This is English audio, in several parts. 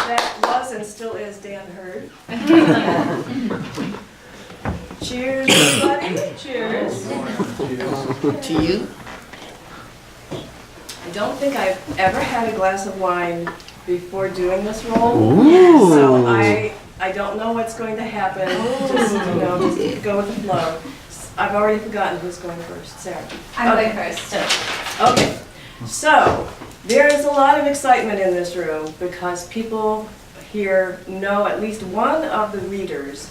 That was and still is Dan Hurd. Cheers, everybody. Cheers. To you? I don't think I've ever had a glass of wine before doing this role. Ooh. So I don't know what's going to happen. Just go with the flow. I've already forgotten who's going first. Sarah. I'm going first. Okay. So there is a lot of excitement in this room because people here know at least one of the readers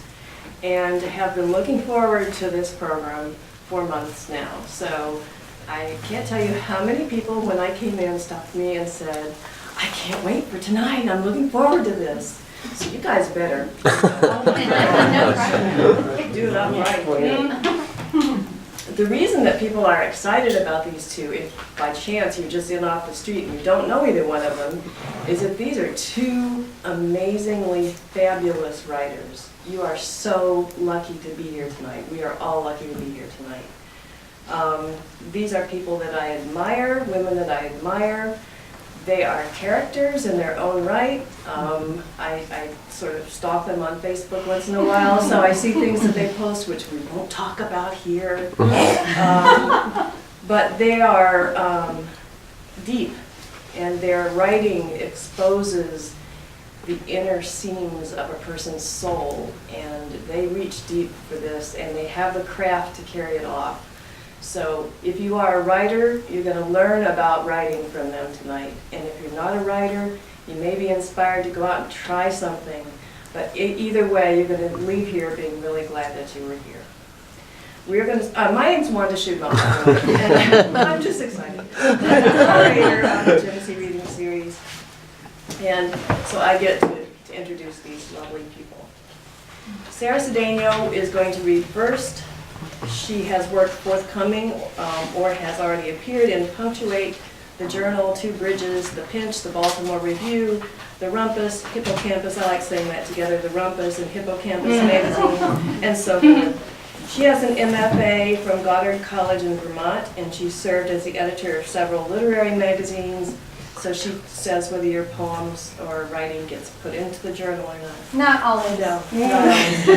and have been looking forward to this program for months now. So I can't tell you how many people, when I came in, stopped me and said, I can't wait for tonight. I'm looking forward to this. So you guys better do it upright. The reason that people are excited about these two, if by chance you're just in off the street and you don't know either one of them, is that these are two amazingly fabulous writers. You are so lucky to be here tonight. We are all lucky to be here tonight. These are people that I admire, women that I admire. They are characters in their own right. I sort of stalk them on Facebook once in a while, so I see things that they post which we won't talk about here. But they are deep, and their writing exposes the inner seams of a person's soul, and they reach deep for this, and they have the craft to carry it off. So if you are a writer, you're going to learn about writing from them tonight. And if you're not a writer, you may be inspired to go out and try something. But either way, you're going to leave here being really glad that you were here. We're going to, my name's Wanda Schudman, and I'm just excited. I'm the moderator of the Genesee Reading Series. And so I get to introduce these lovely people. Sarah Cedeño is going to read first. She has worked forthcoming or has already appeared in Punctuate, the Journal, Two Bridges, The Pinch, the Baltimore Review, the Rumpus, Hippocampus, I like saying that together, the Rumpus and Hippocampus Magazine, and so forth. She has an MFA from Goddard College in Vermont, and she served as the editor of several literary magazines. So she says whether your poems or writing gets put into the journal or not. Not always. No, not always.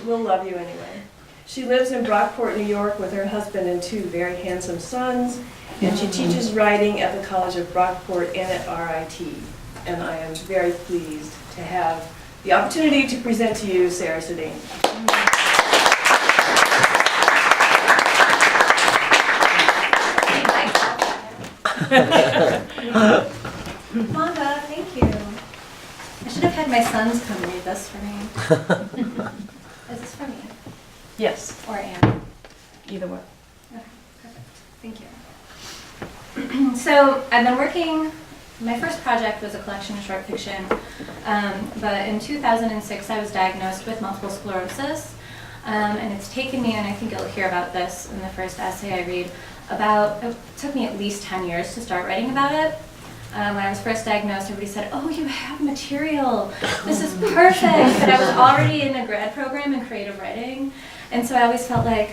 We'll love you anyway. She lives in Brockport, New York with her husband and two very handsome sons, and she teaches writing at the College of Brockport and at RIT. And I am very pleased to have the opportunity to present to you Sarah Cedeño. Wanda, thank you. I should have had my sons come read this for me. Is this for me? Yes, Or Anne? either one. Okay, perfect. Thank you. So I've been working, my first project was a collection of short fiction, but in 2006 I was diagnosed with multiple sclerosis, and it's taken me, and I think you'll hear about this in the first essay I read, it took me at least 10 years to start writing about it. When I was first diagnosed, everybody said, oh, you have material. This is perfect. But I was already in a grad program in creative writing. And so I always felt like,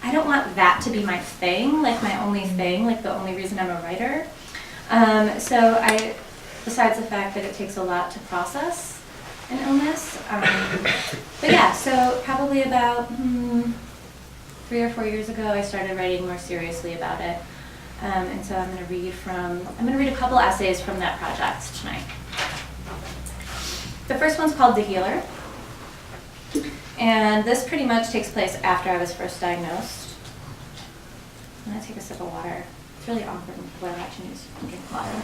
I don't want that to be my thing, like my only thing, like the only reason I'm a writer. Besides the fact that it takes a lot to process an illness. But yeah, so probably about 3 or 4 years ago, I started writing more seriously about it. And so I'm going to read a couple essays from that project tonight. The first one's called The Healer. And this pretty much takes place after I was first diagnosed. I'm going to take a sip of water. It's really awkward when people are watching you drink water.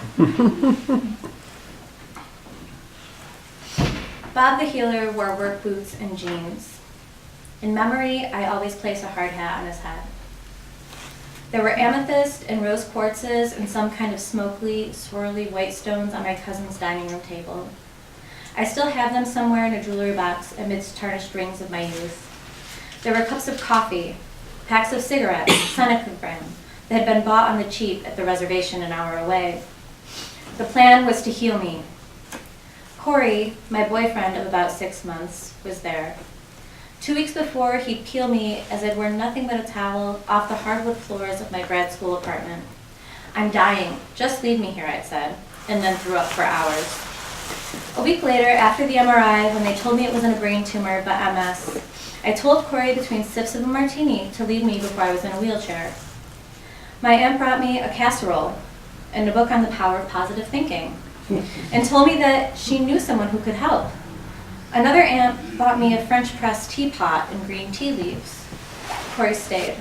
Bob the Healer wore work boots and jeans. In memory, I always place a hard hat on his head. There were amethyst and rose quartzes and some kind of smoky, swirly white stones on my cousin's dining room table. I still have them somewhere in a jewelry box amidst tarnished rings of my youth. There were cups of coffee, packs of cigarettes, Seneca brand, that had been bought on the cheap at the reservation an hour away. The plan was to heal me. Corey, my boyfriend of about 6 months, was there. 2 weeks before, he'd peel me as I'd worn nothing but a towel off the hardwood floors of my grad school apartment. I'm dying. Just leave me here, I'd said. and then threw up for hours. A week later, after the MRI, when they told me it wasn't a brain tumor but MS, I told Corey between sips of a martini to leave me before I was in a wheelchair. My aunt brought me a casserole and a book on the power of positive thinking, and told me that she knew someone who could help. Another aunt bought me a French press teapot and green tea leaves. Corey stayed.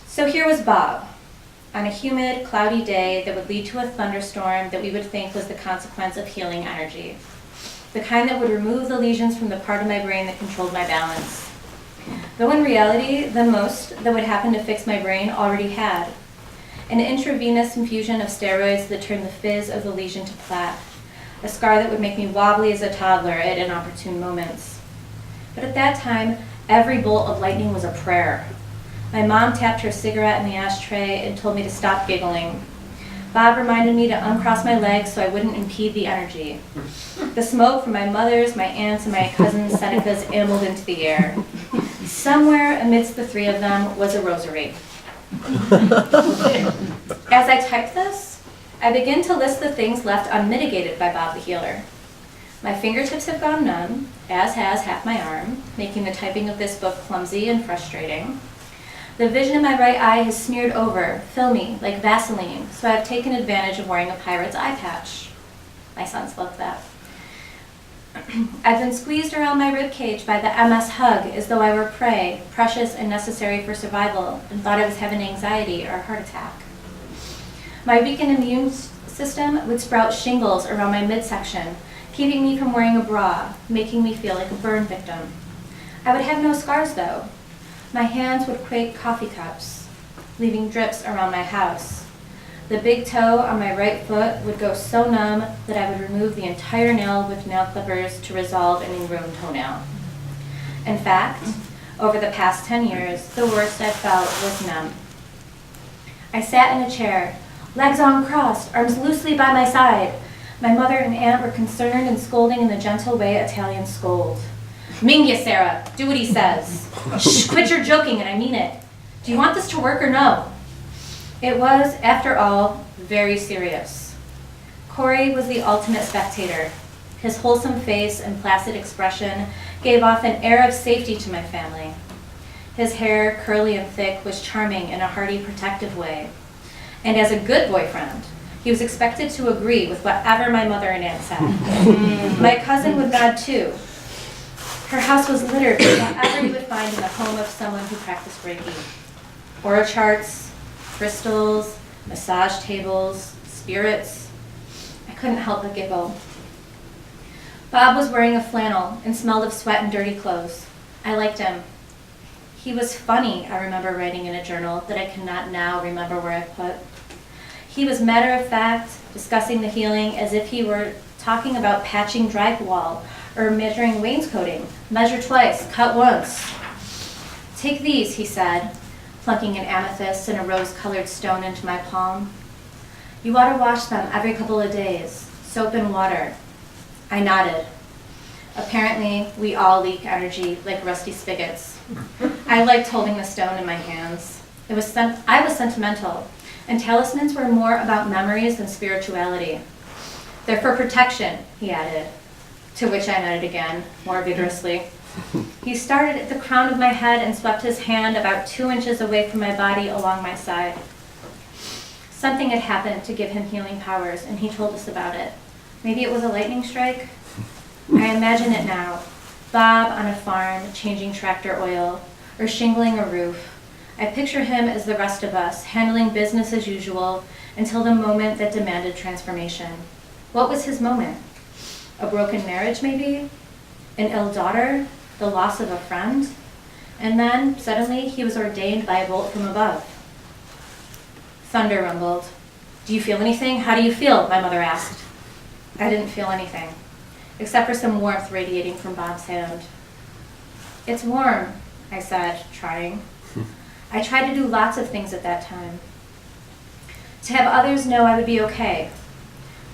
So here was Bob, on a humid, cloudy day that would lead to a thunderstorm that we would think was the consequence of healing energy, the kind that would remove the lesions from the part of my brain that controlled my balance. Though in reality, the most that would happen to fix my brain already had. An intravenous infusion of steroids that turned the fizz of the lesion to plaque, a scar that would make me wobbly as a toddler at inopportune moments. But at that time, every bolt of lightning was a prayer. My mom tapped her cigarette in the ashtray and told me to stop giggling. Bob reminded me to uncross my legs so I wouldn't impede the energy. The smoke from my mother's, my aunt's, and my cousin Seneca's ambled into the air. Somewhere amidst the three of them was a rosary. As I typed this, I begin to list the things left unmitigated by Bob the Healer. My fingertips have gone numb, as has half my arm, making the typing of this book clumsy and frustrating. The vision in my right eye has smeared over, filmy, like Vaseline, so I've taken advantage of wearing a pirate's eye patch. My sons love that. I've been squeezed around my ribcage by the MS hug as though I were prey, precious and necessary for survival, and thought I was having anxiety or a heart attack. My weakened immune system would sprout shingles around my midsection, keeping me from wearing a bra, making me feel like a burn victim. I would have no scars though. My hands would quake coffee cups, leaving drips around my house. The big toe on my right foot would go so numb that I would remove the entire nail with nail clippers to resolve an ingrown toenail. In fact, over the past 10 years, the worst I felt was numb. I sat in a chair, legs uncrossed, arms loosely by my side. My mother and aunt were concerned and scolding in the gentle way Italians scold. Mingya, Sarah, do what he says. Shh, quit your joking, and I mean it. Do you want this to work or no? It was, after all, very serious. Corey was the ultimate spectator. His wholesome face and placid expression gave off an air of safety to my family. His hair, curly and thick, was charming in a hearty, protective way. And as a good boyfriend, he was expected to agree with whatever my mother and aunt said. My cousin would nod too. Her house was littered with whatever you would find in the home of someone who practiced Reiki. Aura charts, crystals, massage tables, spirits. I couldn't help but giggle. Bob was wearing a flannel and smelled of sweat and dirty clothes. I liked him. He was funny, I remember writing in a journal that I cannot now remember where I put. He was matter of fact, discussing the healing as if he were talking about patching drywall or measuring wainscoting. Measure twice, cut once. Take these, he said, plunking an amethyst and a rose-colored stone into my palm. You ought to wash them every couple of days, soap and water. I nodded. Apparently, we all leak energy like rusty spigots. I liked holding the stone in my hands. I was sentimental, and talismans were more about memories than spirituality. They're for protection, he added, to which I nodded again, more vigorously. He started at the crown of my head and swept his hand about 2 inches away from my body along my side. Something had happened to give him healing powers, and he told us about it. Maybe it was a lightning strike? I imagine it now. Bob on a farm, changing tractor oil, or shingling a roof. I picture him as the rest of us, handling business as usual until the moment that demanded transformation. What was his moment? A broken marriage, maybe? An ill daughter? The loss of a friend? And then, suddenly, he was ordained by a bolt from above. Thunder rumbled. Do you feel anything? How do you feel? My mother asked. I didn't feel anything, except for some warmth radiating from Bob's hand. It's warm, I said, trying. I tried to do lots of things at that time. To have others know I would be okay.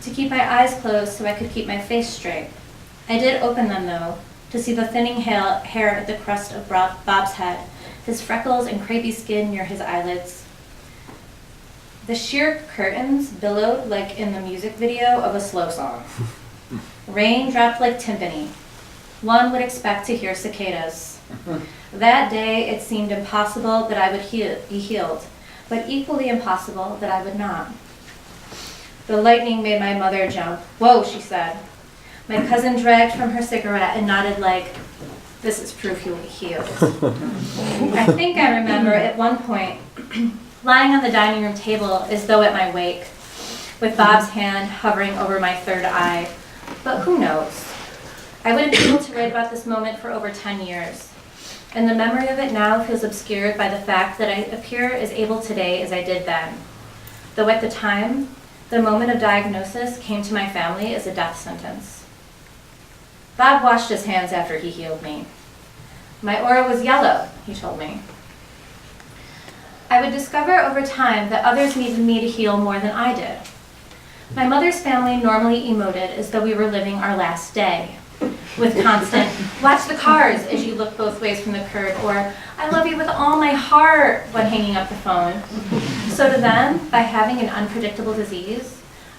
To keep my eyes closed so I could keep my face straight. I did open them, though, to see the thinning hair at the crest of Bob's head, his freckles and crepey skin near his eyelids. The sheer curtains billowed like in the music video of a slow song. Rain dropped like timpani. One would expect to hear cicadas. That day, it seemed impossible that I would be healed, but equally impossible that I would not. The lightning made my mother jump. "Whoa," she said. My cousin dragged from her cigarette and nodded like, "This is proof you will be healed." I think I remember at one point lying on the dining room table as though at my wake, with Bob's hand hovering over my third eye. But who knows? I wouldn't be able to write about this moment for over 10 years. And the memory of it now feels obscured by the fact that I appear as able today as I did then. Though at the time, the moment of diagnosis came to my family as a death sentence. Bob washed his hands after he healed me. My aura was yellow, he told me. I would discover over time that others needed me to heal more than I did. My mother's family normally emoted as though we were living our last day, with constant, "Watch the cars," as you look both ways from the curb, or "I love you with all my heart," when hanging up the phone. So to them, by having an unpredictable disease,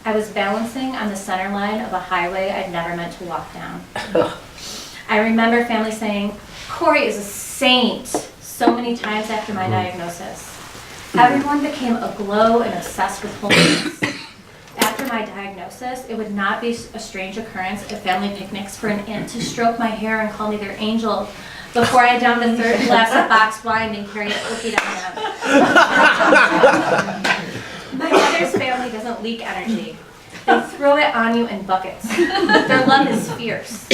I was balancing on the center line of a highway I'd never meant to walk down. I remember family saying, "Corey is a saint," so many times after my diagnosis. Everyone became aglow and obsessed with holiness. After my diagnosis, it would not be a strange occurrence at family picnics for an aunt to stroke my hair and call me their angel before I downed a third glass of box wine and carried a cookie down them. My mother's family doesn't leak energy. They throw it on you in buckets. Their love is fierce.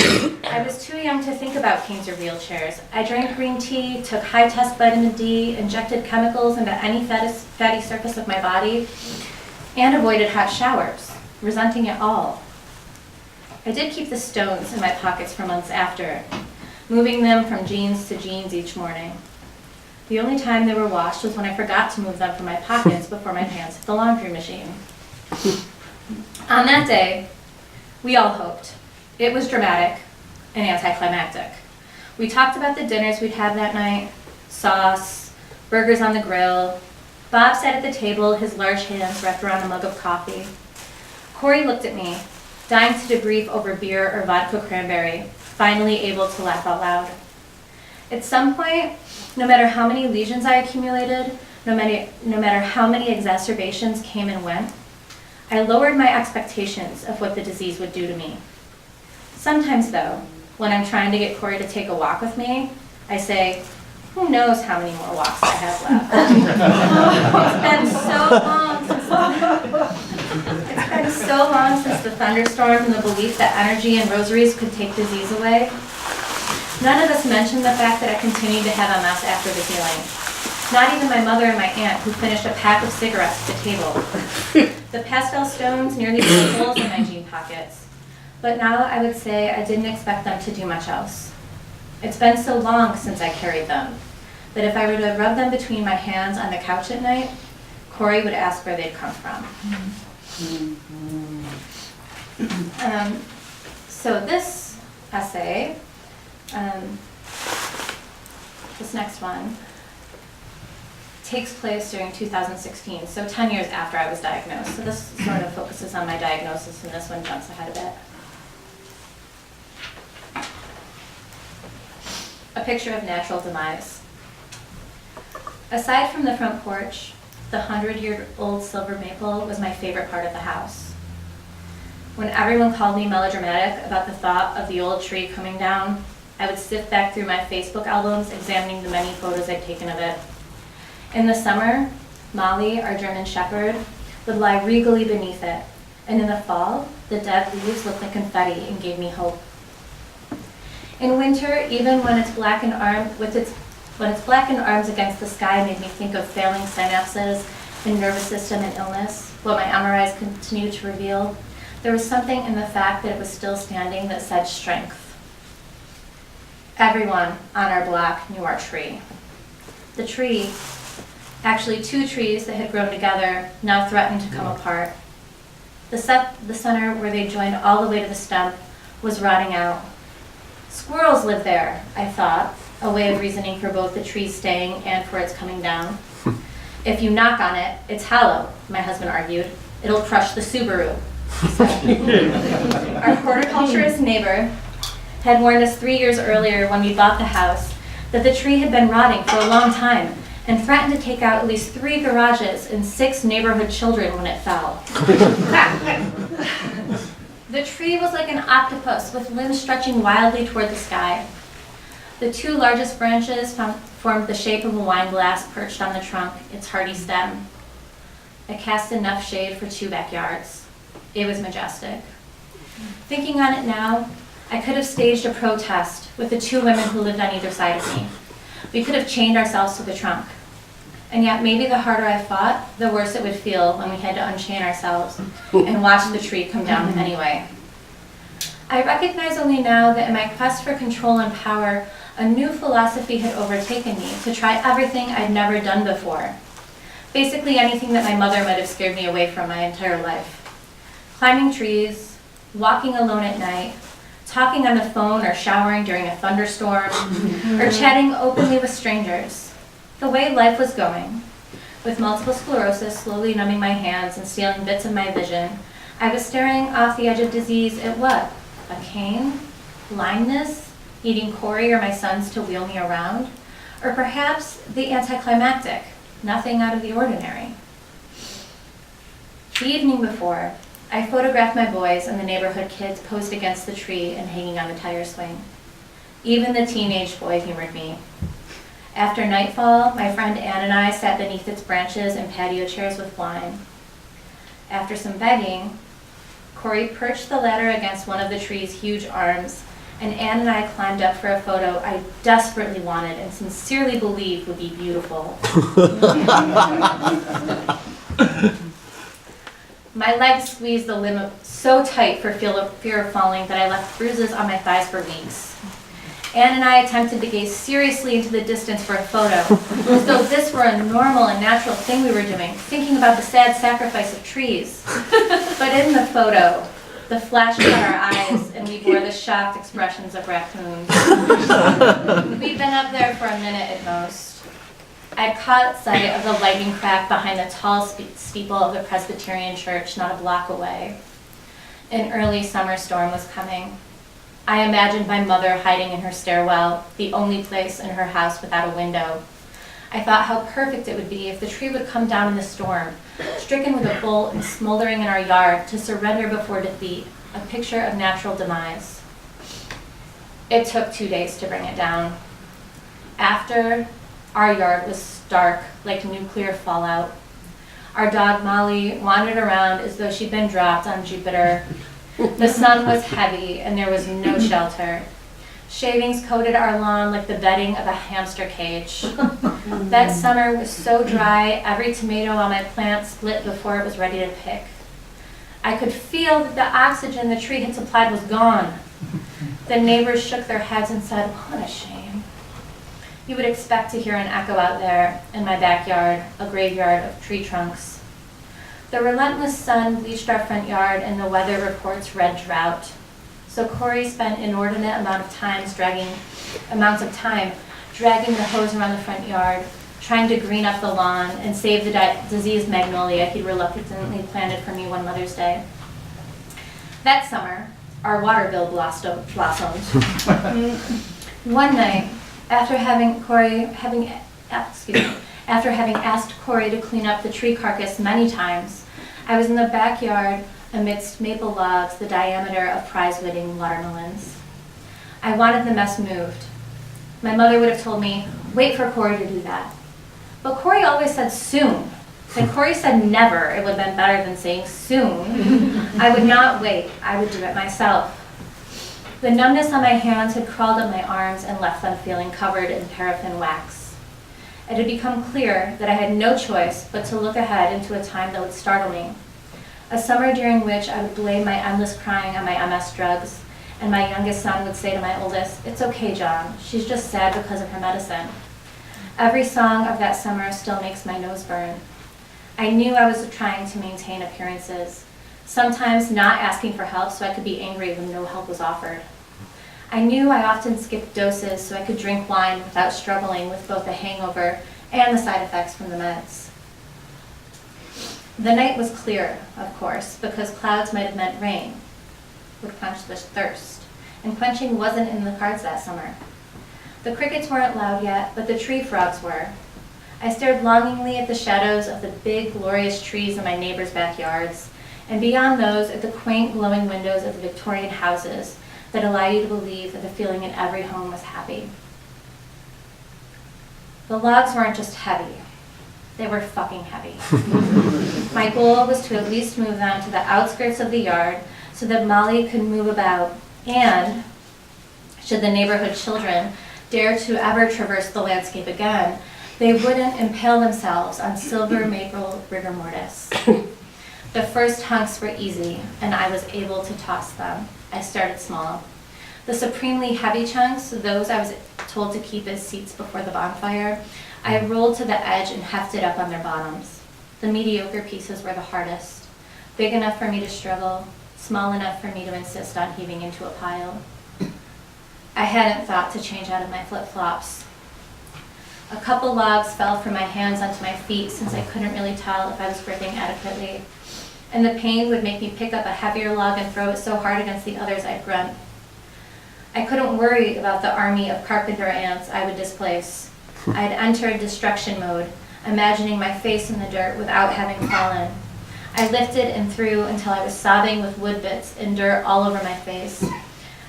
I was too young to think about canes or wheelchairs. I drank green tea, took high-test vitamin D, injected chemicals into any fatty surface of my body, and avoided hot showers, resenting it all. I did keep the stones in my pockets for months after, moving them from jeans to jeans each morning. The only time they were washed was when I forgot to move them from my pockets before my pants hit the laundry machine. On that day, we all hoped. It was dramatic and anticlimactic. We talked about the dinners we'd had that night, sauce, burgers on the grill. Bob sat at the table, his large hands wrapped around a mug of coffee. Corey looked at me, dying to debrief over beer or vodka cranberry, finally able to laugh out loud. At some point, no matter how many lesions I accumulated, no matter how many exacerbations came and went, I lowered my expectations of what the disease would do to me. Sometimes, though, when I'm trying to get Corey to take a walk with me, I say, "Who knows how many more walks I have left?" It's been so long since the thunderstorms and the belief that energy and rosaries could take disease away. None of us mentioned the fact that I continued to have MS after the healing. Not even my mother and my aunt, who finished a pack of cigarettes at the table. The pastel stones nearly blew holes in my jean pockets. But now I would say I didn't expect them to do much else. It's been so long since I carried them that if I were to rub them between my hands on the couch at night, Corey would ask where they'd come from. So this essay, this next one, takes place during 2016, so 10 years after I was diagnosed. So this sort of focuses on my diagnosis, and this one jumps ahead a bit. A picture of natural demise. Aside from the front porch, the 100-year-old silver maple was my favorite part of the house. When everyone called me melodramatic about the thought of the old tree coming down, I would sift back through my Facebook albums, examining the many photos I'd taken of it. In the summer, Molly, our German shepherd, would lie regally beneath it, and in the fall, the dead leaves looked like confetti and gave me hope. In winter, even when its blackened arms against the sky made me think of failing synapses and nervous system and illness, what my MRIs continued to reveal, there was something in the fact that it was still standing that said strength. Everyone on our block knew our tree. The tree, actually two trees that had grown together, now threatened to come apart. The center where they joined all the way to the stump was rotting out. Squirrels live there, I thought, a way of reasoning for both the tree staying and for its coming down. If you knock on it, it's hollow, my husband argued. It'll crush the Subaru, he said. Our horticulturist neighbor had warned us 3 years earlier when we bought the house that the tree had been rotting for a long time and threatened to take out at least 3 garages and 6 neighborhood children when it fell. The tree was like an octopus with limbs stretching wildly toward the sky. The 2 largest branches formed the shape of a wine glass perched on the trunk, its hardy stem. It cast enough shade for 2 backyards. It was majestic. Thinking on it now, I could have staged a protest with the 2 women who lived on either side of me. We could have chained ourselves to the trunk. And yet maybe the harder I fought, the worse it would feel when we had to unchain ourselves and watch the tree come down anyway. I recognize only now that in my quest for control and power, a new philosophy had overtaken me to try everything I'd never done before. Basically anything that my mother might have scared me away from my entire life. Climbing trees, walking alone at night, talking on the phone or showering during a thunderstorm, or chatting openly with strangers. The way life was going, with multiple sclerosis slowly numbing my hands and stealing bits of my vision, I was staring off the edge of disease at what? A cane? Blindness? Needing Corey or my sons to wheel me around? Or perhaps the anticlimactic, nothing out of the ordinary. The evening before, I photographed my boys and the neighborhood kids posed against the tree and hanging on the tire swing. Even the teenage boy humored me. After nightfall, my friend Ann and I sat beneath its branches in patio chairs with wine. After some begging, Corey perched the ladder against one of the tree's huge arms, and Ann and I climbed up for a photo I desperately wanted and sincerely believed would be beautiful. My legs squeezed the limb so tight for fear of falling that I left bruises on my thighs for weeks. Ann and I attempted to gaze seriously into the distance for a photo, as though this were a normal and natural thing we were doing, thinking about the sad sacrifice of trees. But in the photo, the flash caught our eyes, and we bore the shocked expressions of raccoons. We'd been up there for a minute at most. I'd caught sight of the lightning crack behind the tall steeple of the Presbyterian church not a block away. An early summer storm was coming. I imagined my mother hiding in her stairwell, the only place in her house without a window. I thought how perfect it would be if the tree would come down in the storm, stricken with a bolt and smoldering in our yard to surrender before defeat, a picture of natural demise. It took 2 days to bring it down. After, our yard was stark, like nuclear fallout. Our dog Molly wandered around as though she'd been dropped on Jupiter. The sun was heavy and there was no shelter. Shavings coated our lawn like the bedding of a hamster cage. That summer was so dry, every tomato on my plant split before it was ready to pick. I could feel that the oxygen the tree had supplied was gone. The neighbors shook their heads and said, "What a shame." You would expect to hear an echo out there in my backyard, a graveyard of tree trunks. The relentless sun bleached our front yard and the weather reports read drought. So Corey spent inordinate amounts of time dragging the hose around the front yard, trying to green up the lawn and save the diseased magnolia he'd reluctantly planted for me one Mother's Day. That summer, our water bill blossomed. One night, after having asked Corey to clean up the tree carcass many times, I was in the backyard amidst maple logs the diameter of prize-winning watermelons. I wanted the mess moved. My mother would have told me, "Wait for Corey to do that." But Corey always said soon. When Corey said never, it would have been better than saying soon. I would not wait. I would do it myself. The numbness on my hands had crawled up my arms and left them feeling covered in paraffin wax. It had become clear that I had no choice but to look ahead into a time that would startle me. A summer during which I would blame my endless crying on my MS drugs, and my youngest son would say to my oldest, "It's okay, John. She's just sad because of her medicine." Every song of that summer still makes my nose burn. I knew I was trying to maintain appearances, sometimes not asking for help so I could be angry when no help was offered. I knew I often skipped doses so I could drink wine without struggling with both the hangover and the side effects from the meds. The night was clear, of course, because clouds might have meant rain would quench the thirst, and quenching wasn't in the cards that summer. The crickets weren't loud yet, but the tree frogs were. I stared longingly at the shadows of the big, glorious trees in my neighbors' backyards, and beyond those at the quaint, glowing windows of the Victorian houses that allow you to believe that the feeling in every home was happy. The logs weren't just heavy. They were fucking heavy. My goal was to at least move them to the outskirts of the yard so that Molly could move about, and should the neighborhood children dare to ever traverse the landscape again, they wouldn't impale themselves on silver maple rigor mortis. The first hunks were easy, and I was able to toss them. I started small. The supremely heavy chunks, those I was told to keep as seats before the bonfire, I rolled to the edge and hefted up on their bottoms. The mediocre pieces were the hardest, big enough for me to struggle, small enough for me to insist on heaving into a pile. I hadn't thought to change out of my flip-flops. A couple logs fell from my hands onto my feet since I couldn't really tell if I was gripping adequately, and the pain would make me pick up a heavier log and throw it so hard against the others I'd grunt. I couldn't worry about the army of carpenter ants I would displace. I'd entered destruction mode, imagining my face in the dirt without having fallen. I lifted and threw until I was sobbing with wood bits and dirt all over my face.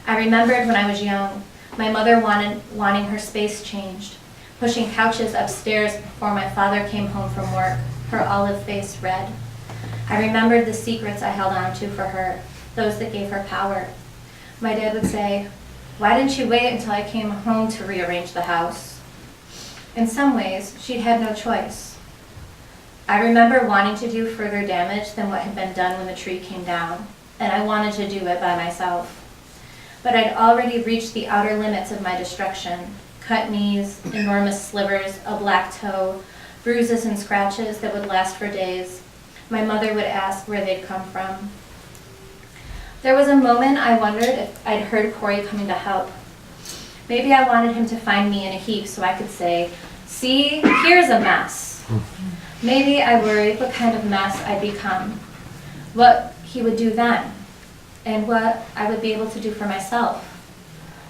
I remembered when I was young, my mother wanting her space changed, pushing couches upstairs before my father came home from work, her olive face red. I remembered the secrets I held on to for her, those that gave her power. My dad would say, "Why didn't you wait until I came home to rearrange the house?" In some ways, she'd had no choice. I remember wanting to do further damage than what had been done when the tree came down, and I wanted to do it by myself. But I'd already reached the outer limits of my destruction. Cut knees, enormous slivers, a black toe, bruises and scratches that would last for days. My mother would ask where they'd come from. There was a moment I wondered if I'd heard Corey coming to help. Maybe I wanted him to find me in a heap so I could say, "See, here's a mess." Maybe I worried what kind of mess I'd become, what he would do then, and what I would be able to do for myself.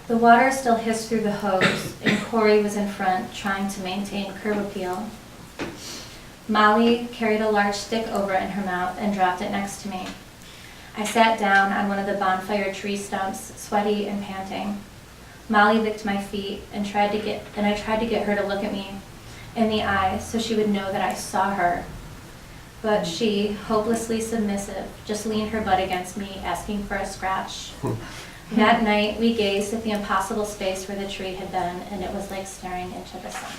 The water still hissed through the hose, and Corey was in front, trying to maintain curb appeal. Molly carried a large stick over in her mouth and dropped it next to me. I sat down on one of the bonfire tree stumps, sweaty and panting. Molly licked my feet, and I tried to get her to look at me in the eye so she would know that I saw her. But she, hopelessly submissive, just leaned her butt against me, asking for a scratch. That night, we gazed at the impossible space where the tree had been, and it was like staring into the sun.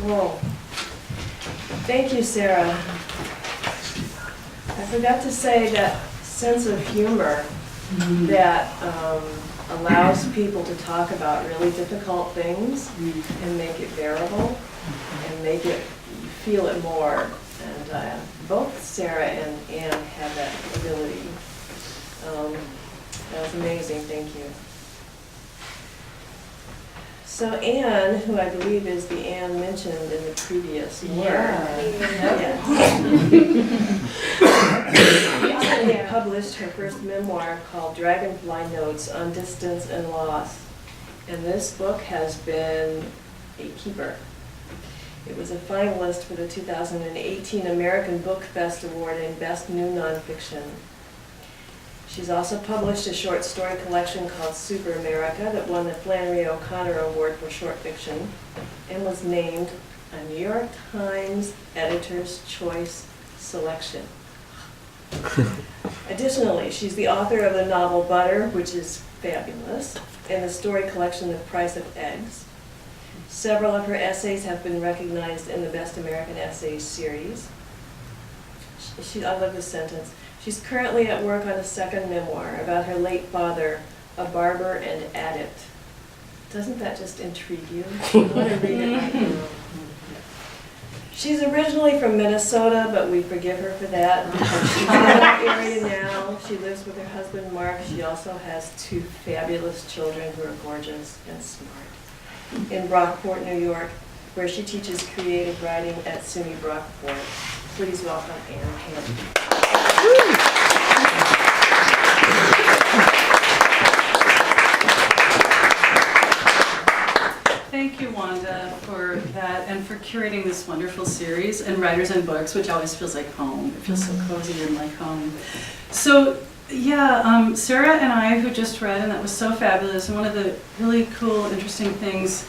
Whoa. Thank you, Sarah. I forgot to say that sense of humor that allows people to talk about really difficult things and make it bearable and make it, you feel it more. And both Sarah and Anne have that ability. That was amazing, thank you. So Anne, who I believe is the Anne mentioned in the previous word, recently published her first memoir called Dragonfly Notes on Distance and Loss. And this book has been a keeper. It was a finalist for the 2018 American Book Fest Award in Best New Nonfiction. She's also published a short story collection called Super America that won the Flannery O'Connor Award for short fiction and was named a New York Times Editor's Choice selection. Additionally, she's the author of the novel Butter, which is fabulous, and the story collection The Price of Eggs. Several of her essays have been recognized in the Best American Essays series. I love this sentence. She's currently at work on a second memoir about her late father, a barber and addict. Doesn't that just intrigue you? You want to read it right now. She's originally from Minnesota, but we forgive her for that. She's in our area now. She lives with her husband, Mark. She also has 2 fabulous children who are gorgeous and smart. In Brockport, New York, where she teaches creative writing at SUNY-Brockport. Please welcome Anne Hampton. Thank you, Wanda, for that and for curating this wonderful series and Writers and Books, which always feels like home. It feels so cozy and like home. So, yeah, Sarah and I, who just read, and that was so fabulous, and one of the really cool, interesting things,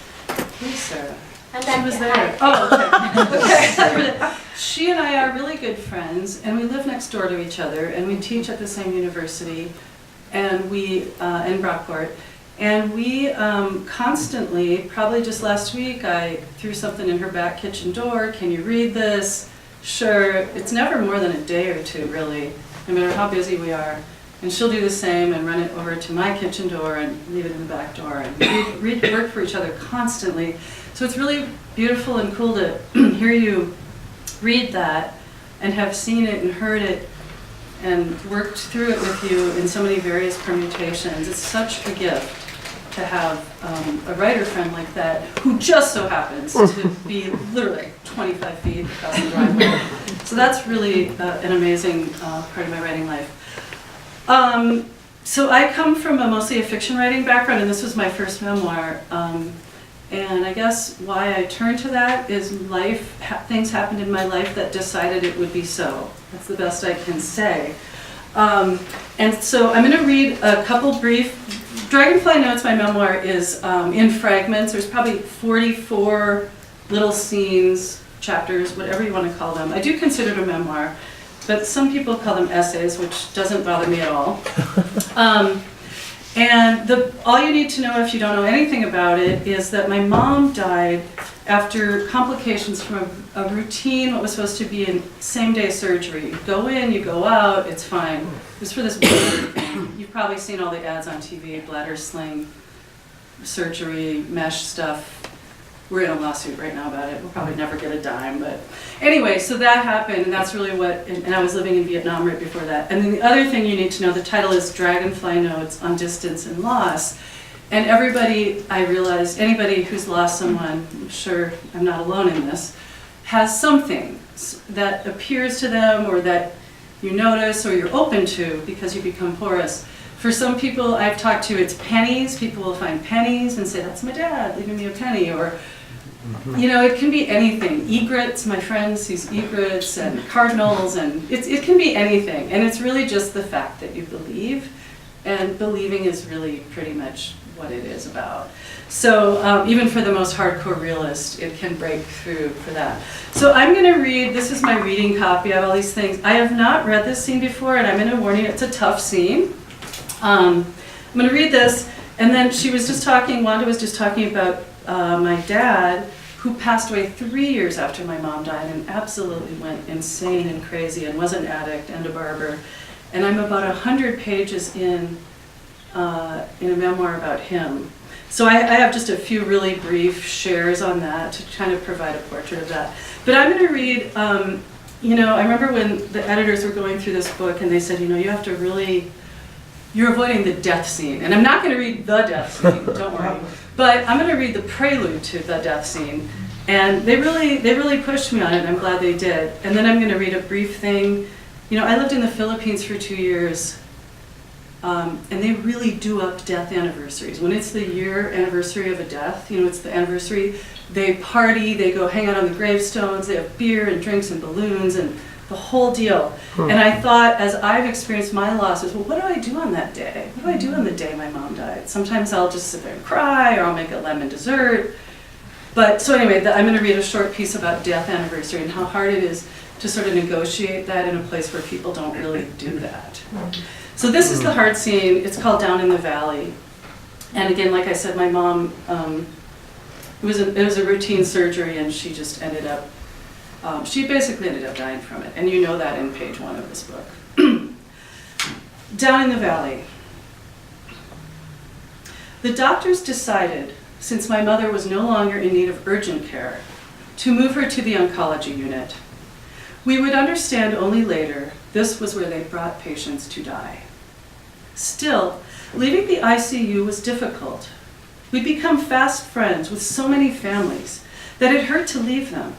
who's Sarah? She was there. Oh, okay. Okay. She and I are really good friends, and we live next door to each other, and we teach at the same university, and we, in Brockport. And we constantly, probably just last week, I threw something in her back kitchen door. Can you read this? Sure. It's never more than a day or 2, really, no matter how busy we are. And she'll do the same and run it over to my kitchen door and leave it in the back door and work for each other constantly. So it's really beautiful and cool to hear you read that and have seen it and heard it and worked through it with you in so many various permutations. It's such a gift to have a writer friend like that who just so happens to be literally 25 feet across the driveway. So that's really an amazing part of my writing life. So I come from mostly a fiction writing background, and this was my first memoir. And I guess why I turned to that is things happened in my life that decided it would be so. That's the best I can say. And so I'm going to read a couple brief. Dragonfly Notes, my memoir, is in fragments. There's probably 44 little scenes, chapters, whatever you want to call them. I do consider it a memoir, but some people call them essays, which doesn't bother me at all. And all you need to know if you don't know anything about it is that my mom died after complications from a routine, what was supposed to be a same-day surgery. You go in, you go out, it's fine. It was for this bladder thing. You've probably seen all the ads on TV, bladder sling, surgery, mesh stuff. We're in a lawsuit right now about it. We'll probably never get a dime, but anyway, so that happened, and that's really what, and I was living in Vietnam right before that. And then the other thing you need to know, the title is Dragonfly Notes on Distance and Loss. And everybody, I realized, anybody who's lost someone, I'm sure I'm not alone in this, has something that appears to them or that you notice or you're open to because you become porous. For some people I've talked to, it's pennies. People will find pennies and say, that's my dad leaving me a penny. Or, you know, it can be anything. Egrets, my friend sees egrets and cardinals, and it can be anything. And it's really just the fact that you believe. And believing is really pretty much what it is about. So even for the most hardcore realist, it can break through for that. So I'm going to read, this is my reading copy of all these things. I have not read this scene before, and I'm going to warn you, it's a tough scene. I'm going to read this, and then Wanda was just talking about my dad, who passed away 3 years after my mom died and absolutely went insane and crazy and was an addict and a barber. And I'm about 100 pages in a memoir about him. So I have just a few really brief shares on that to kind of provide a portrait of that. But I'm going to read, I remember when the editors were going through this book and they said, you have to really, you're avoiding the death scene. And I'm not going to read the death scene, don't worry. But I'm going to read the prelude to the death scene. And they really pushed me on it, and I'm glad they did. And then I'm going to read a brief thing. I lived in the Philippines for 2 years. And they really do up death anniversaries. When it's the year anniversary of a death, it's the anniversary, they party, they go hang out on the gravestones, they have beer and drinks and balloons and the whole deal. And I thought, as I've experienced my losses, well, what do I do on that day? What do I do on the day my mom died? Sometimes I'll just sit there and cry, or I'll make a lemon dessert. But so anyway, I'm going to read a short piece about death anniversary and how hard it is to sort of negotiate that in a place where people don't really do that. So this is the hard scene. It's called Down in the Valley. And again, like I said, my mom, it was a routine surgery, and she just ended up, she basically ended up dying from it. And you know that in page 1 of this book. Down in the Valley. The doctors decided since my mother was no longer in need of urgent care, to move her to the oncology unit. We would understand only later this was where they brought patients to die. Still, leaving the ICU was difficult. We'd become fast friends with so many families that it hurt to leave them.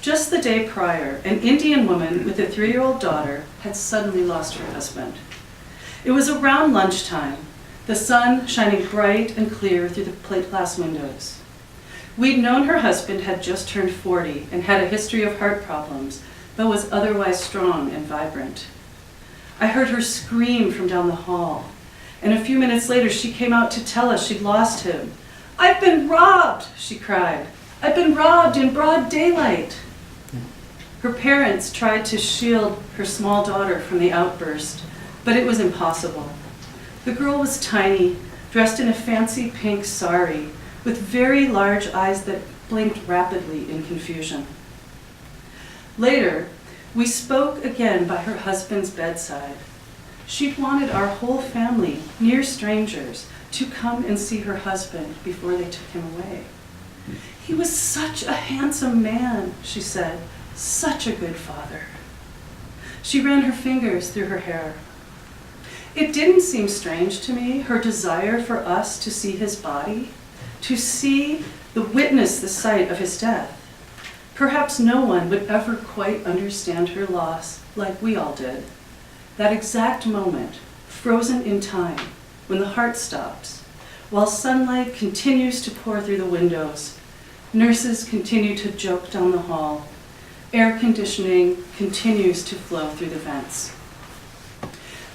Just the day prior, an Indian woman with a 3-year-old daughter had suddenly lost her husband. It was around lunchtime, the sun shining bright and clear through the plate glass windows. We'd known her husband had just turned 40 and had a history of heart problems, but was otherwise strong and vibrant. I heard her scream from down the hall, and a few minutes later she came out to tell us she'd lost him. "I've been robbed," she cried. "I've been robbed in broad daylight." Her parents tried to shield her small daughter from the outburst, but it was impossible. The girl was tiny, dressed in a fancy pink sari, with very large eyes that blinked rapidly in confusion. Later, we spoke again by her husband's bedside. She'd wanted our whole family, near strangers, to come and see her husband before they took him away. "He was such a handsome man," she said, "such a good father." She ran her fingers through her hair. It didn't seem strange to me, her desire for us to see his body, to witness the sight of his death. Perhaps no one would ever quite understand her loss like we all did. That exact moment, frozen in time, when the heart stops, while sunlight continues to pour through the windows, nurses continue to joke down the hall, air conditioning continues to flow through the vents.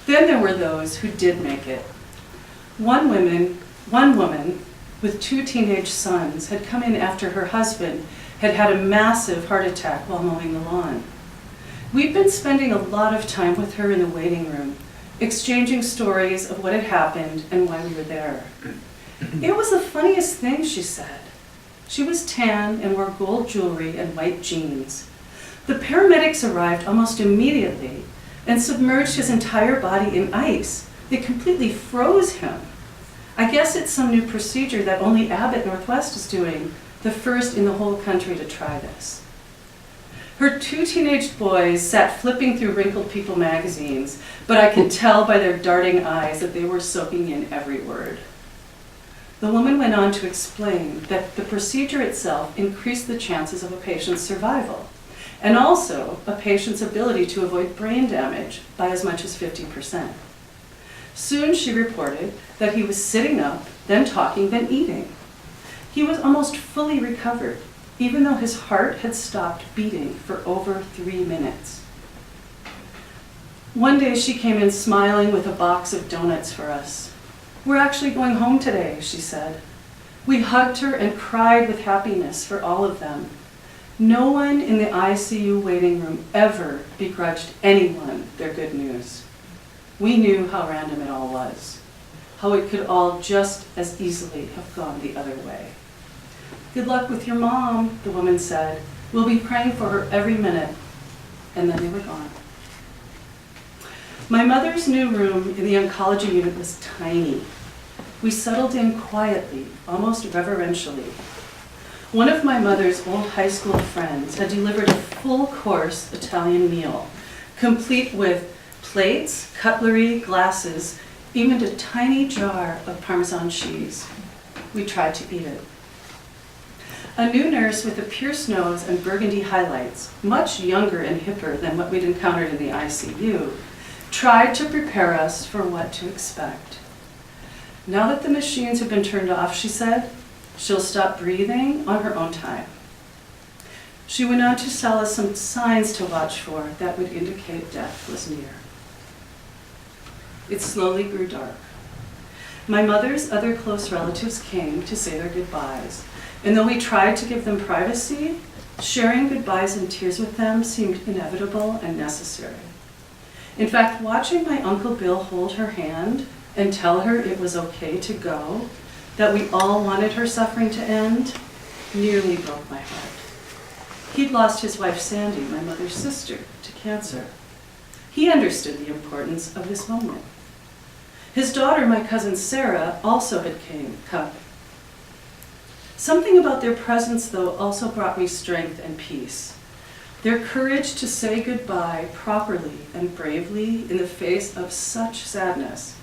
Then there were those who did make it. One woman with 2 teenage sons had come in after her husband had had a massive heart attack while mowing the lawn. We'd been spending a lot of time with her in the waiting room, exchanging stories of what had happened and why we were there. It was the funniest thing, she said. She was tan and wore gold jewelry and white jeans. The paramedics arrived almost immediately and submerged his entire body in ice. It completely froze him. I guess it's some new procedure that only Abbott Northwest is doing, the first in the whole country to try this. Her 2 teenage boys sat flipping through wrinkled People magazines, but I could tell by their darting eyes that they were soaking in every word. The woman went on to explain that the procedure itself increased the chances of a patient's survival, and also a patient's ability to avoid brain damage by as much as 50%. Soon she reported that he was sitting up, then talking, then eating. He was almost fully recovered, even though his heart had stopped beating for over 3 minutes. One day she came in smiling with a box of donuts for us. "We're actually going home today," she said. We hugged her and cried with happiness for all of them. No one in the ICU waiting room ever begrudged anyone their good news. We knew how random it all was, how it could all just as easily have gone the other way. "Good luck with your mom," the woman said. "We'll be praying for her every minute." And then they were gone. My mother's new room in the oncology unit was tiny. We settled in quietly, almost reverentially. One of my mother's old high school friends had delivered a full-course Italian meal, complete with plates, cutlery, glasses, even a tiny jar of Parmesan cheese. We tried to eat it. A new nurse with a pierced nose and burgundy highlights, much younger and hipper than what we'd encountered in the ICU, tried to prepare us for what to expect. Now that the machines have been turned off, she said, she'll stop breathing on her own time. She went on to tell us some signs to watch for that would indicate death was near. It slowly grew dark. My mother's other close relatives came to say their goodbyes, and though we tried to give them privacy, sharing goodbyes and tears with them seemed inevitable and necessary. In fact, watching my Uncle Bill hold her hand and tell her it was okay to go, that we all wanted her suffering to end, nearly broke my heart. He'd lost his wife Sandy, my mother's sister, to cancer. He understood the importance of this moment. His daughter, my cousin Sarah, also had come. Something about their presence, though, also brought me strength and peace. Their courage to say goodbye properly and bravely in the face of such sadness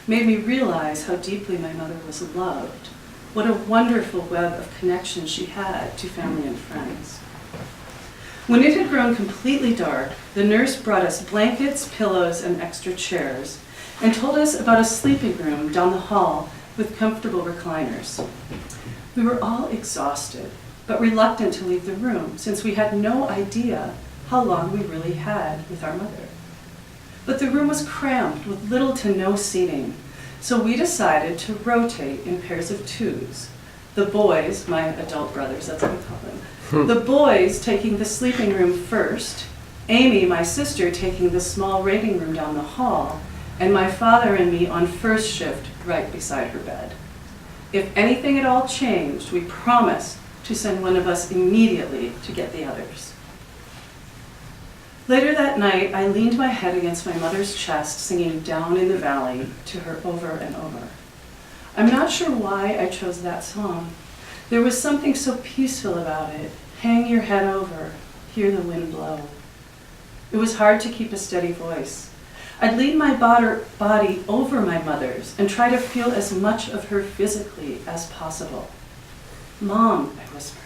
made me realize how deeply my mother was loved, what a wonderful web of connection she had to family and friends. When it had grown completely dark, the nurse brought us blankets, pillows, and extra chairs, and told us about a sleeping room down the hall with comfortable recliners. We were all exhausted, but reluctant to leave the room, since we had no idea how long we really had with our mother. But the room was cramped with little to no seating, so we decided to rotate in pairs of twos. The boys, my adult brothers, that's what we call them, the boys taking the sleeping room first, Amy, my sister, taking the small reading room down the hall, and my father and me on first shift right beside her bed. If anything at all changed, we promised to send one of us immediately to get the others. Later that night, I leaned my head against my mother's chest, singing Down in the Valley to her over and over. I'm not sure why I chose that song. There was something so peaceful about it. Hang your head over, hear the wind blow. It was hard to keep a steady voice. I'd lean my body over my mother's and try to feel as much of her physically as possible. Mom, I whispered,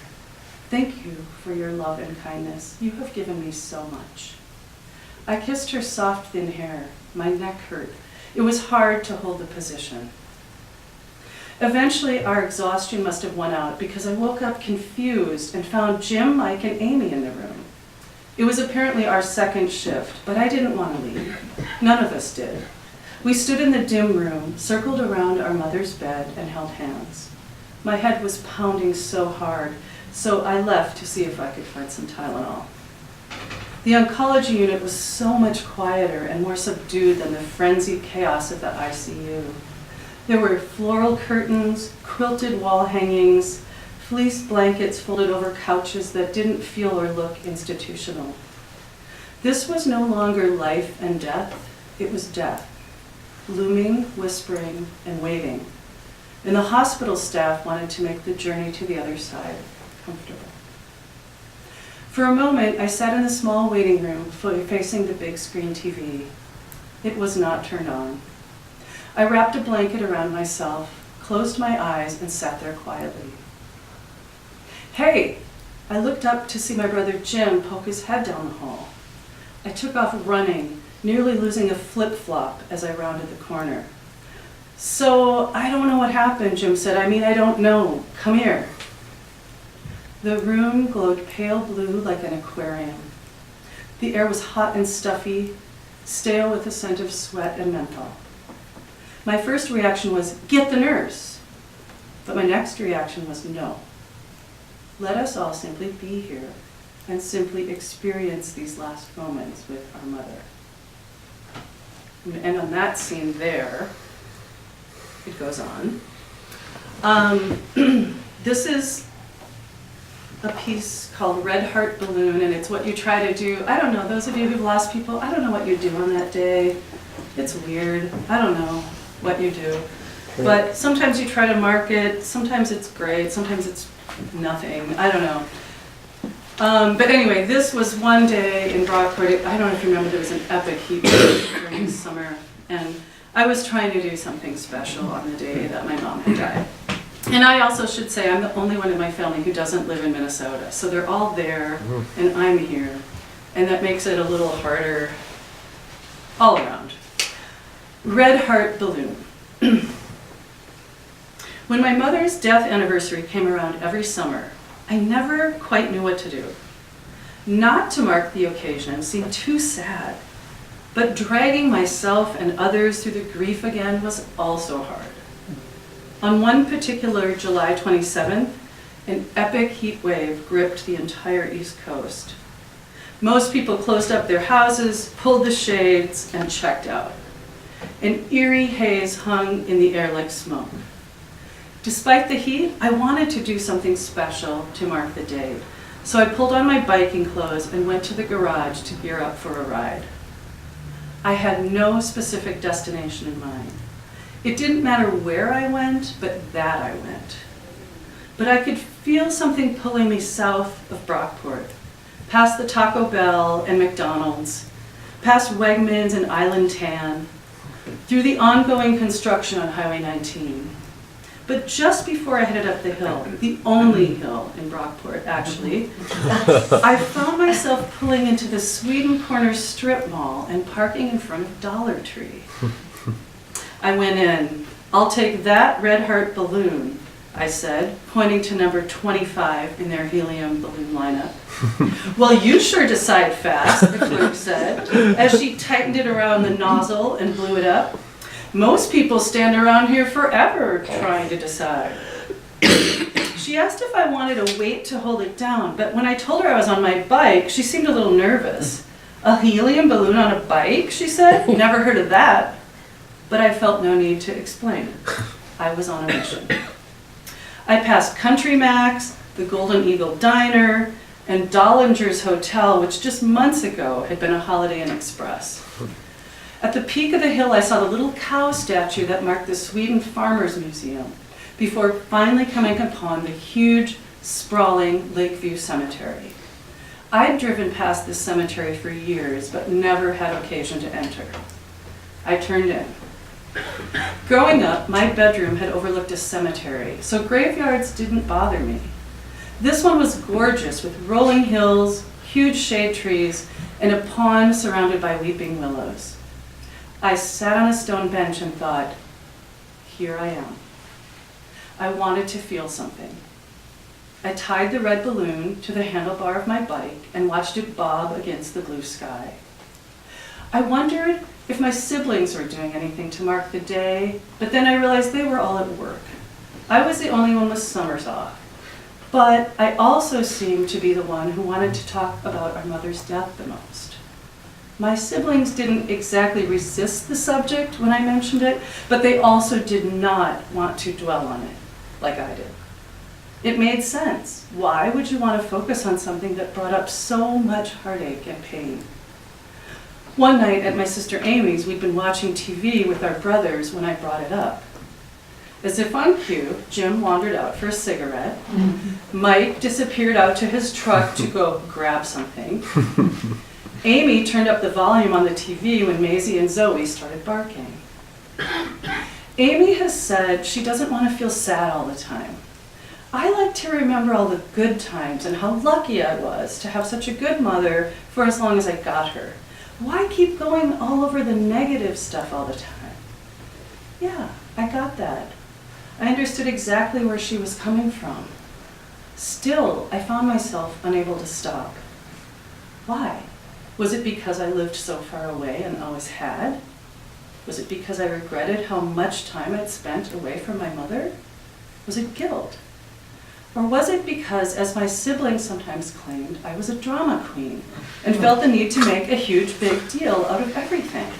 thank you for your love and kindness. You have given me so much. I kissed her soft, thin hair. My neck hurt. It was hard to hold the position. Eventually, our exhaustion must have won out because I woke up confused and found Jim, Mike, and Amy in the room. It was apparently our second shift, but I didn't want to leave. None of us did. We stood in the dim room, circled around our mother's bed, and held hands. My head was pounding so hard, so I left to see if I could find some Tylenol. The oncology unit was so much quieter and more subdued than the frenzied chaos of the ICU. There were floral curtains, quilted wall hangings, fleece blankets folded over couches that didn't feel or look institutional. This was no longer life and death, it was death, looming, whispering, and waiting. And the hospital staff wanted to make the journey to the other side comfortable. For a moment, I sat in the small waiting room, facing the big screen TV. It was not turned on. I wrapped a blanket around myself, closed my eyes, and sat there quietly. Hey! I looked up to see my brother Jim poke his head down the hall. I took off running, nearly losing a flip-flop as I rounded the corner. So, I don't know what happened, Jim said. I don't know. Come here. The room glowed pale blue like an aquarium. The air was hot and stuffy, stale with a scent of sweat and menthol. My first reaction was, get the nurse. But my next reaction was, no. Let us all simply be here and simply experience these last moments with our mother. And on that scene there, it goes on. This is a piece called Red Heart Balloon, and it's what you try to do. I don't know, those of you who've lost people, I don't know what you do on that day. It's weird. I don't know what you do. But sometimes you try to mark it, sometimes it's great, sometimes it's nothing. I don't know. But anyway, this was one day in Brockport. I don't know if you remember, there was an epic heat wave during the summer, and I was trying to do something special on the day that my mom had died. And I also should say I'm the only one in my family who doesn't live in Minnesota, so they're all there, and I'm here, and that makes it a little harder all around. Red Heart Balloon. When my mother's death anniversary came around every summer, I never quite knew what to do. Not to mark the occasion seemed too sad, but dragging myself and others through the grief again was also hard. On one particular July 27th, an epic heat wave gripped the entire East Coast. Most people closed up their houses, pulled the shades, and checked out. An eerie haze hung in the air like smoke. Despite the heat, I wanted to do something special to mark the day, so I pulled on my biking clothes and went to the garage to gear up for a ride. I had no specific destination in mind. It didn't matter where I went, but that I went. but I could feel something pulling me south of Brockport, past the Taco Bell and McDonald's, past Wegmans and Island Tan, through the ongoing construction on Highway 19. But just before I headed up the hill, the only hill in Brockport, actually, I found myself pulling into the Sweden Corner strip mall and parking in front of Dollar Tree. I went in. "I'll take that red heart balloon," I said, pointing to number 25 in their helium balloon lineup. "Well, you sure decide fast," the clerk said, as she tightened it around the nozzle and blew it up. "Most people stand around here forever trying to decide." She asked if I wanted a weight to hold it down, but when I told her I was on my bike, she seemed a little nervous. "A helium balloon on a bike?" she said. "Never heard of that." But I felt no need to explain. I was on a mission. I passed Country Mac's, the Golden Eagle Diner, and Dollinger's Hotel, which just months ago had been a Holiday Inn Express. At the peak of the hill, I saw the little cow statue that marked the Sweden Farmers Museum, before finally coming upon the huge, sprawling Lakeview Cemetery. I'd driven past this cemetery for years, but never had occasion to enter. I turned in. Growing up, my bedroom had overlooked a cemetery, so graveyards didn't bother me. This one was gorgeous, with rolling hills, huge shade trees, and a pond surrounded by weeping willows. I sat on a stone bench and thought, here I am. I wanted to feel something. I tied the red balloon to the handlebar of my bike and watched it bob against the blue sky. I wondered if my siblings were doing anything to mark the day, but then I realized they were all at work. I was the only one with summers off. But I also seemed to be the one who wanted to talk about our mother's death the most. My siblings didn't exactly resist the subject when I mentioned it, but they also did not want to dwell on it like I did. It made sense. Why would you want to focus on something that brought up so much heartache and pain? One night at my sister Amy's, we'd been watching TV with our brothers when I brought it up. As if on cue, Jim wandered out for a cigarette. Mike disappeared out to his truck to go grab something. Amy turned up the volume on the TV when Maisie and Zoe started barking. Amy has said she doesn't want to feel sad all the time. I like to remember all the good times and how lucky I was to have such a good mother for as long as I got her. Why keep going all over the negative stuff all the time? Yeah, I got that. I understood exactly where she was coming from. Still, I found myself unable to stop. Why? Was it because I lived so far away and always had? Was it because I regretted how much time I'd spent away from my mother? Was it guilt? Or was it because, as my siblings sometimes claimed, I was a drama queen and felt the need to make a huge big deal out of everything?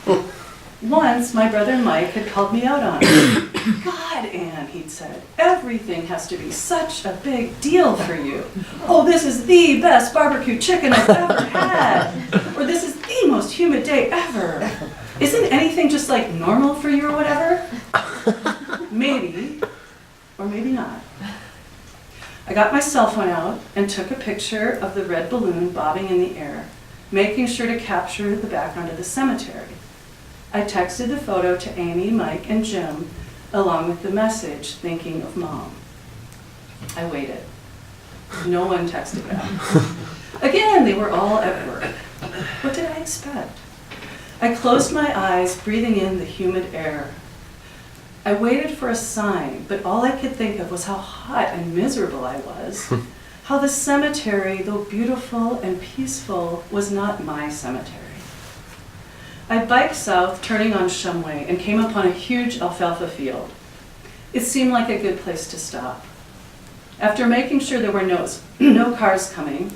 Once, my brother Mike had called me out on it. God, Anne, he'd said, everything has to be such a big deal for you. Oh, this is the best barbecue chicken I've ever had. Or this is the most humid day ever. Isn't anything just like normal for you or whatever? Maybe, or maybe not. I got my cell phone out and took a picture of the red balloon bobbing in the air, making sure to capture the background of the cemetery. I texted the photo to Amy, Mike, and Jim, along with the message, thinking of Mom. I waited. No one texted back. Again, they were all at work. What did I expect? I closed my eyes, breathing in the humid air. I waited for a sign, but all I could think of was how hot and miserable I was. How the cemetery, though beautiful and peaceful, was not my cemetery. I biked south, turning on Shumway, and came upon a huge alfalfa field. It seemed like a good place to stop. After making sure there were no cars coming,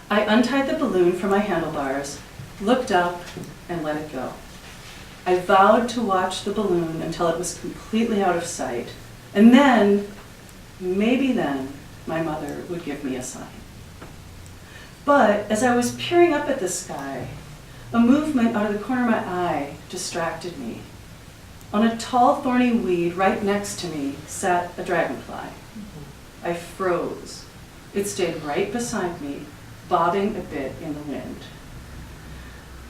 I untied the balloon from my handlebars, looked up, and let it go. I vowed to watch the balloon until it was completely out of sight, and then, maybe then, my mother would give me a sign. But as I was peering up at the sky, a movement out of the corner of my eye distracted me. On a tall, thorny weed right next to me sat a dragonfly. I froze. It stayed right beside me, bobbing a bit in the wind.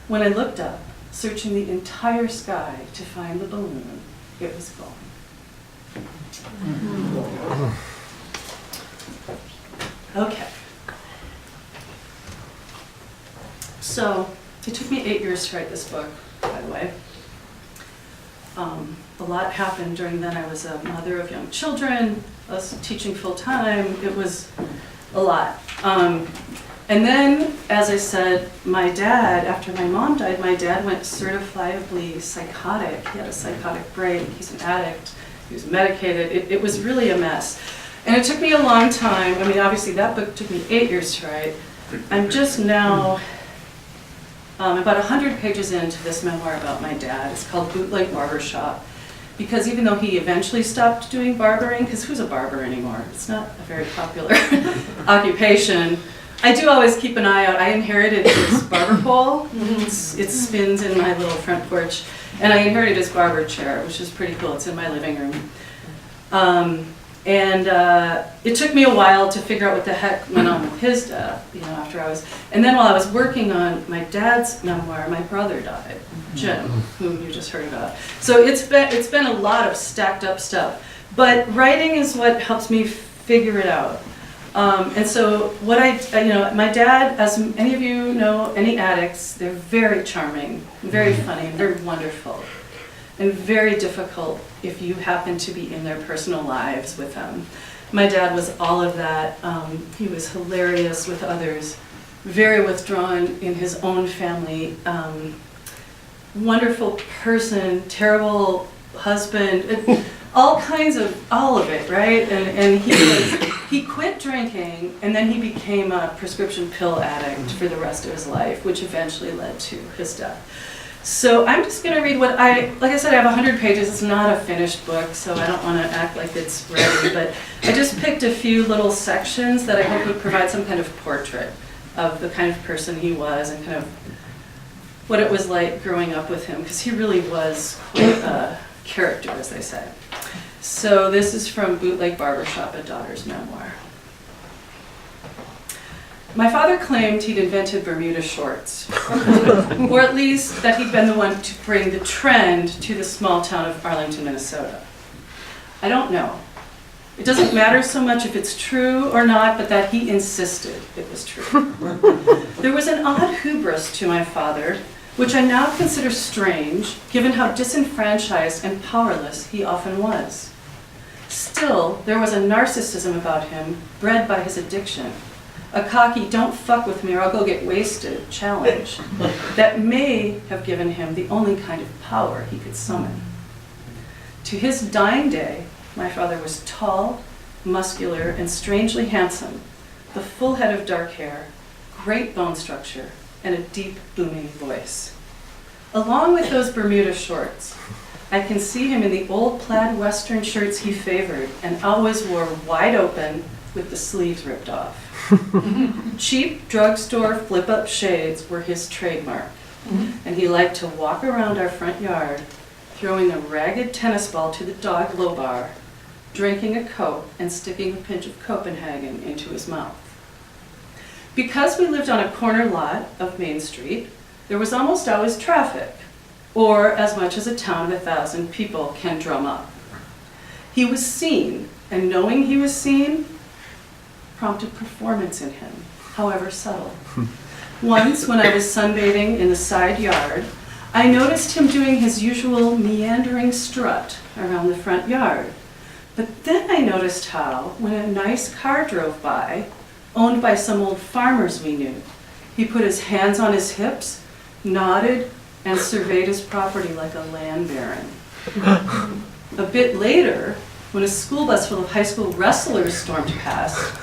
When I looked up, searching the entire sky to find the balloon, it was gone. Okay. So, it took me 8 years to write this book, by the way. A lot happened during then. I was a mother of young children. I was teaching full-time. It was a lot. And then, as I said, my dad, after my mom died, my dad went certifiably psychotic. He had a psychotic break. He's an addict. He was medicated. It was really a mess. And it took me a long time. I mean, obviously, that book took me 8 years to write. I'm just now about 100 pages into this memoir about my dad. It's called Bootleg Barbershop. Because even though he eventually stopped doing barbering, because who's a barber anymore? It's not a very popular occupation. I do always keep an eye out. I inherited his barber pole. It spins in my little front porch. And I inherited his barber chair, which is pretty cool. It's in my living room. It took me a while to figure out what the heck went on with his death, after I was, and then while I was working on my dad's memoir, my brother died, Jim, whom you just heard about. So it's been a lot of stacked up stuff, but writing is what helps me figure it out. And so what my dad, as any of you know, any addicts, they're very charming, very funny, very wonderful, and very difficult if you happen to be in their personal lives with them. My dad was all of that. He was hilarious with others, very withdrawn in his own family, wonderful person, terrible husband, all of it, right? And he quit drinking, and then he became a prescription pill addict for the rest of his life, which eventually led to his death. So I'm just going to read like I said, I have 100 pages. It's not a finished book, so I don't want to act like it's ready, but I just picked a few little sections that I hope would provide some kind of portrait of the kind of person he was and kind of what it was like growing up with him, because he really was quite a character, as they say. So this is from Bootleg Barbershop, a daughter's memoir. My father claimed he'd invented Bermuda shorts, or at least that he'd been the one to bring the trend to the small town of Arlington, Minnesota. I don't know. It doesn't matter so much if it's true or not, but that he insisted it was true. There was an odd hubris to my father, which I now consider strange, given how disenfranchised and powerless he often was. Still, there was a narcissism about him bred by his addiction. A cocky, don't fuck with me or I'll go get wasted challenge that may have given him the only kind of power he could summon. To his dying day, my father was tall, muscular, and strangely handsome, the full head of dark hair, great bone structure, and a deep, booming voice. Along with those Bermuda shorts, I can see him in the old plaid western shirts he favored and always wore wide open with the sleeves ripped off. Cheap drugstore flip-up shades were his trademark, and he liked to walk around our front yard, throwing a ragged tennis ball to the dog Lobar, drinking a Coke and sticking a pinch of Copenhagen into his mouth. Because we lived on a corner lot of Main Street, there was almost always traffic, or as much as a town of 1,000 people can drum up. He was seen, and knowing he was seen prompted performance in him, however subtle. Once, when I was sunbathing in the side yard, I noticed him doing his usual meandering strut around the front yard. But then I noticed how, when a nice car drove by, owned by some old farmers we knew, he put his hands on his hips, nodded, and surveyed his property like a land baron. A bit later, when a school bus full of high school wrestlers stormed past,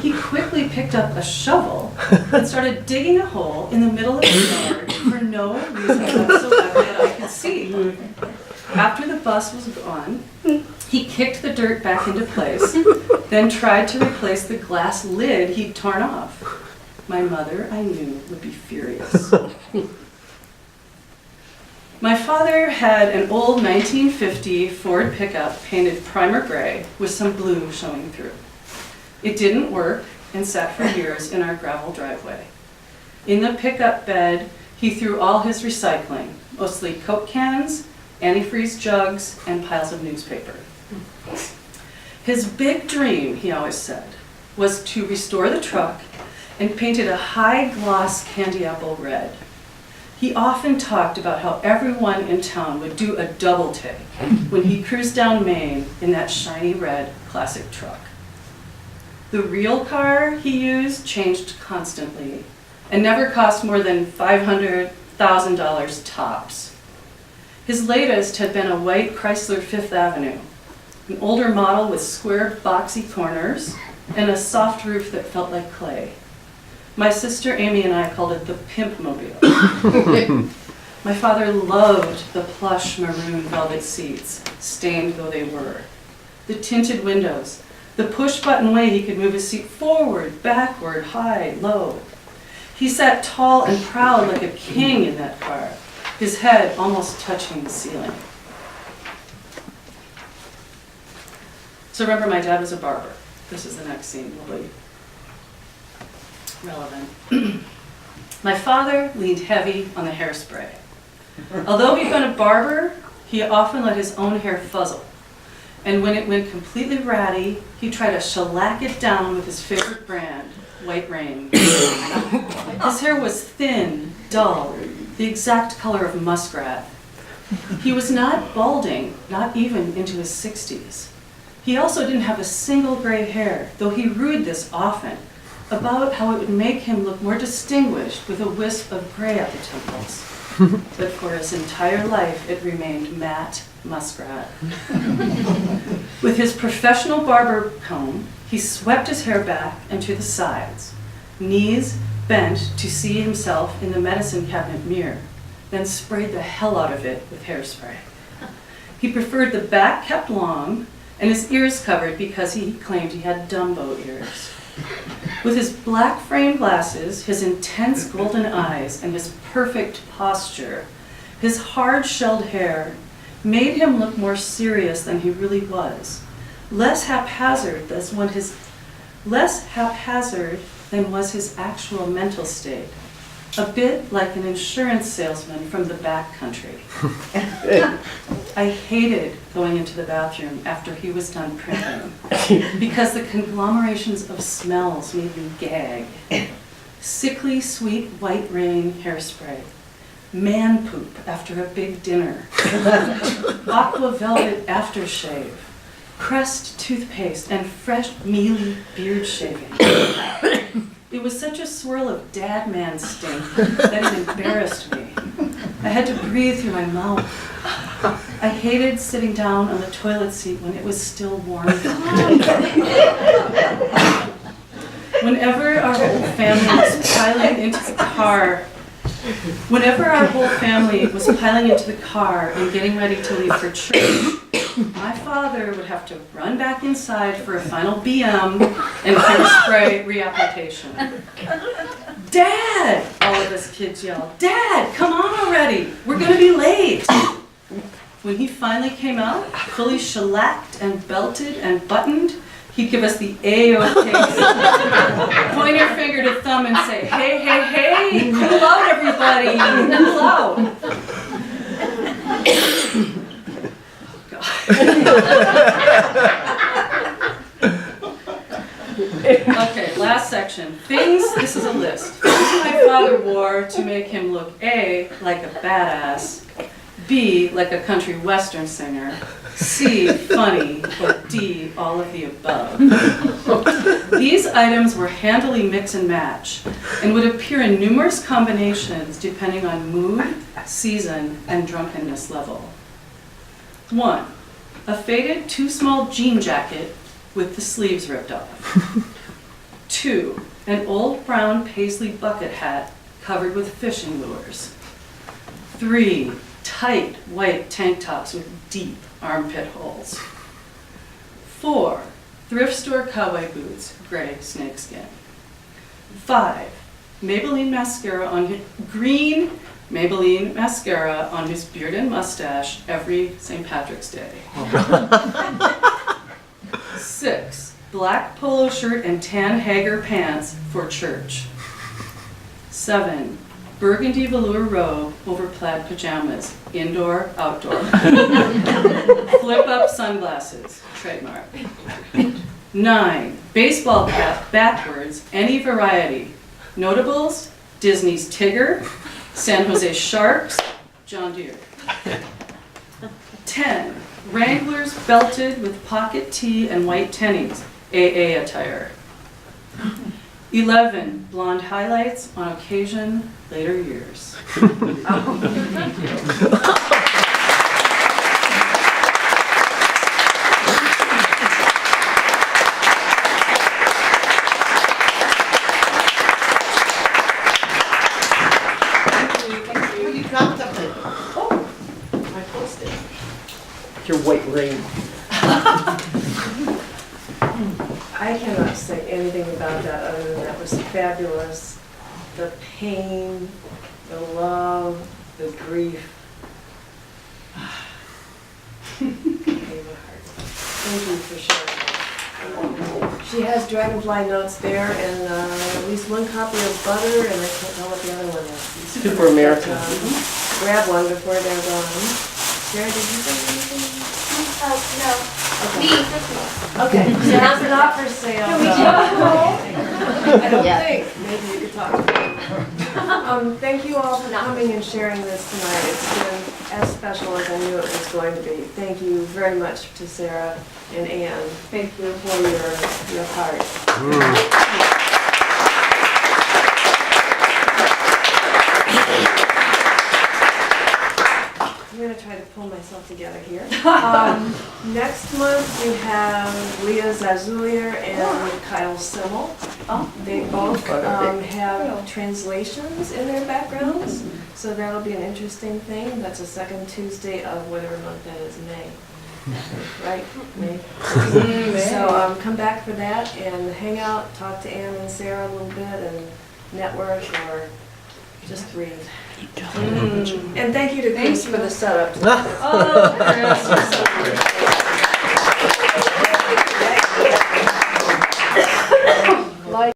he quickly picked up a shovel and started digging a hole in the middle of the yard for no reason whatsoever that I could see. After the bus was gone, he kicked the dirt back into place, then tried to replace the glass lid he'd torn off. My mother, I knew, would be furious. My father had an old 1950 Ford pickup painted primer gray with some blue showing through. It didn't work and sat for years in our gravel driveway. In the pickup bed, he threw all his recycling, mostly Coke cans, antifreeze jugs, and piles of newspaper. His big dream, he always said, was to restore the truck and paint it a high-gloss candy apple red. He often talked about how everyone in town would do a double take when he cruised down Main in that shiny red classic truck. The real car he used changed constantly and never cost more than $500,000 tops. His latest had been a white Chrysler Fifth Avenue, an older model with square, boxy corners and a soft roof that felt like clay. My sister Amy and I called it the Pimp Mobile. My father loved the plush maroon velvet seats, stained though they were, the tinted windows, the push-button way he could move his seat forward, backward, high, low. He sat tall and proud like a king in that car, his head almost touching the ceiling. So remember, my dad was a barber. This is the next scene, will be relevant. My father leaned heavy on the hairspray. Although he'd been a barber, he often let his own hair fuzzle. And when it went completely ratty, he'd try to shellac it down with his favorite brand, White Rain. His hair was thin, dull, the exact color of muskrat. He was not balding, not even into his 60s. He also didn't have a single gray hair, though he rued this often, about how it would make him look more distinguished with a wisp of gray at the temples. But for his entire life, it remained matte muskrat. With his professional barber comb, he swept his hair back and to the sides, knees bent to see himself in the medicine cabinet mirror, then sprayed the hell out of it with hairspray. He preferred the back kept long and his ears covered because he claimed he had Dumbo ears. With his black frame glasses, his intense golden eyes, and his perfect posture, his hard-shelled hair made him look more serious than he really was, less haphazard than was his actual mental state, a bit like an insurance salesman from the back country. I hated going into the bathroom after he was done printing because the conglomerations of smells made me gag. Sickly sweet White Rain hairspray, man poop after a big dinner, aqua velvet aftershave, Crest toothpaste, and fresh mealy beard shaving. It was such a swirl of dad man stink that it embarrassed me. I had to breathe through my mouth. I hated sitting down on the toilet seat when it was still warm. Whenever our whole family was piling into the car and getting ready to leave for church, my father would have to run back inside for a final BM and hairspray reapplication. Dad! All of us kids yelled, Dad, come on already! We're gonna be late! When he finally came out, fully shellacked and belted and buttoned, he'd give us the A-OK. Point your finger to thumb and say, hey, hey, hey, cool out everybody, cool out. Okay, last section. This is a list. Things my father wore to make him look A, like a badass, B, like a country western singer, C, funny, or D, all of the above. These items were handily mix and match and would appear in numerous combinations depending on mood, season, and drunkenness level. 1. A faded too small jean jacket with the sleeves ripped off. 2. An old brown paisley bucket hat covered with fishing lures. 3. Tight white tank tops with deep armpit holes. 4. Thrift store cowboy boots, gray snakeskin. 5. Green Maybelline mascara on his beard and mustache every St. Patrick's Day. 6. black polo shirt and tan Hager pants for church. 7, burgundy velour robe over plaid pajamas, indoor, outdoor. Flip-up sunglasses, trademark. 9, baseball cap backwards, any variety. Notables, Disney's Tigger, San Jose Sharks, John Deere. 10, Wranglers belted with pocket tee and white tennies, AA attire. 11, blonde highlights on occasion, later years. You dropped something. Oh, I posted. Your white ring. I cannot say anything about that other than that was fabulous. The pain, the love, the grief. Thank you for sharing. She has Dragonfly Notes there and at least one copy of Butter, and I can't tell what the other one is. Super American. Grab one before they're gone. Sarah, did you say anything? No. Okay. Okay, so that's not for sale. I don't think, maybe you could talk to them. Thank you all for coming and sharing this tonight. It's been as special as I knew it was going to be. Thank you very much to Sarah and Anne. Thank you for your part. I'm going to try to pull myself together here. Next month we have Leah Zazulier and Kyle Simmel. They both have translations in their backgrounds, so that'll be an interesting thing. That's the second Tuesday of whatever month that is, May. Right? May. So come back for that and hang out, talk to Anne and Sarah a little bit and network or just read. And thank you to Chris for the setup. Oh,